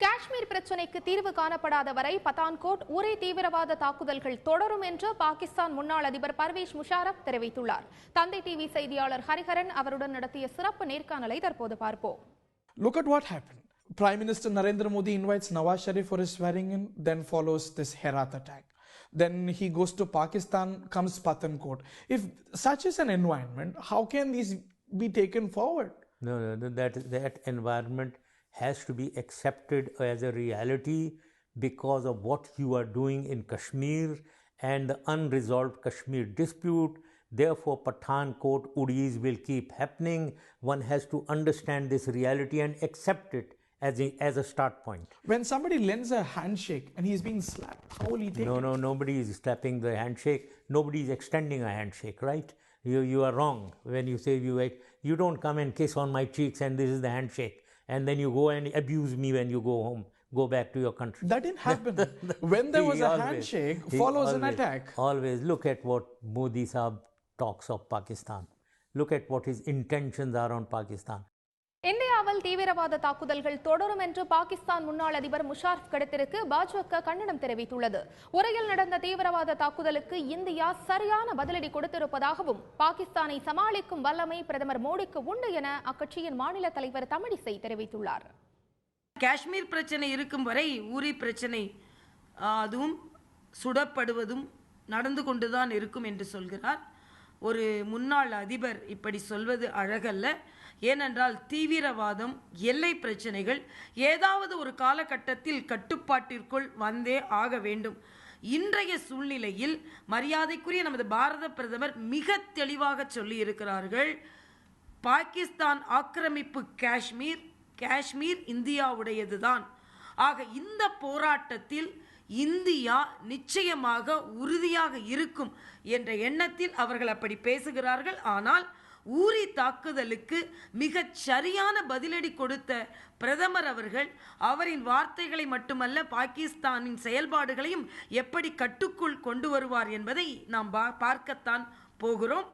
காஷ்மீர் பிரச்சினைக்கு தீர்வு காணப்படாத வரை பத்தான்கோட் உரி தீவிரவாத தாக்குதல்கள் தொடரும் என்று பாகிஸ்தான் முன்னாள் அதிபர் பர்வேஸ் முஷாரப் தெரிவித்துள்ளார். தந்தை டிவி செய்தியாளர் ஹரிஹரன் அவருடன் நடத்திய சிறப்பு நேர்காணலை தற்போது பார்ப்போம். Look at what happened. Prime Minister Narendra Modi invites Nawaz Sharif for his swearing in, then follows this Herat attack. Then he goes to Pakistan, comes Pathankot. If such is an environment, how can these be taken forward? No, that environment has to be accepted as a reality because of what you are doing in Kashmir and the unresolved Kashmir dispute. Therefore, Pathankot Udis will keep happening. One has to understand this reality and accept it as a start point. When somebody lends a handshake and he's being slapped, how will he take it? No, nobody is slapping the handshake. Nobody is extending a handshake, right? You are wrong when you say you don't come and kiss on my cheeks and this is the handshake. And then you go and abuse me when you go home, go back to your country. That didn't happen. When there was a handshake, follows an attack. Always look at what Modi Saab talks of Pakistan. Look at what his intentions are on Pakistan. இந்தியாவில் தீவிரவாத தாக்குதல்கள் தொடரும் என்று பாகிஸ்தான் முன்னாள் அதிபர் முஷாரப் கடிதத்திற்கு பாஜக கண்டனம் தெரிவித்துள்ளது. உரையில் நடந்த தீவிரவாத தாக்குதலுக்கு இந்தியா சரியான பதிலடி கொடுத்திருப்பதாகவும் பாகிஸ்தானை சமாளிக்கும் வல்லமை பிரதமர் மோடிக்கு உண்டு என அக்கட்சியின் மாநில தலைவர் தமிழிசை தெரிவித்துள்ளார். காஷ்மீர் பிரச்சனை இருக்கும் வரை உரி பிரச்சனை அதுவும் சுடப்படுவதும் நடந்து கொண்டுதான் இருக்கும் என்று சொல்கிறார். ஒரு முன்னாள் அதிபர் இப்படி சொல்வது அழகல்ல. ஏனென்றால் தீவிரவாதம், எல்லை பிரச்சனைகள் ஏதாவது ஒரு காலகட்டத்தில் கட்டுப்பாட்டிற்குள் வந்தே ஆக வேண்டும். இன்றைய சூழ்நிலையில் மரியாதைக்குரிய நமது பாரத பிரதமர் மிக தெளிவாக சொல்லி இருக்கிறார்கள். பாகிஸ்தான் ஆக்கிரமிப்பு காஷ்மீர் இந்தியாவுடையதுதான். ஆக இந்த போராட்டத்தில் இந்தியா நிச்சயமாக உறுதியாக இருக்கும் என்ற எண்ணத்தில் அவர்கள் அப்படி பேசுகிறார்கள். ஆனால் ஊரி தாக்குதலுக்கு மிகச் சரியான பதிலடி கொடுத்த பிரதமர் அவர்கள் அவரின் வார்த்தைகளை மட்டுமல்ல பாகிஸ்தானின் செயல்பாடுகளையும் எப்படி கட்டுக்குள் கொண்டு வருவார் என்பதை நாம் பார்க்கத்தான் போகிறோம்.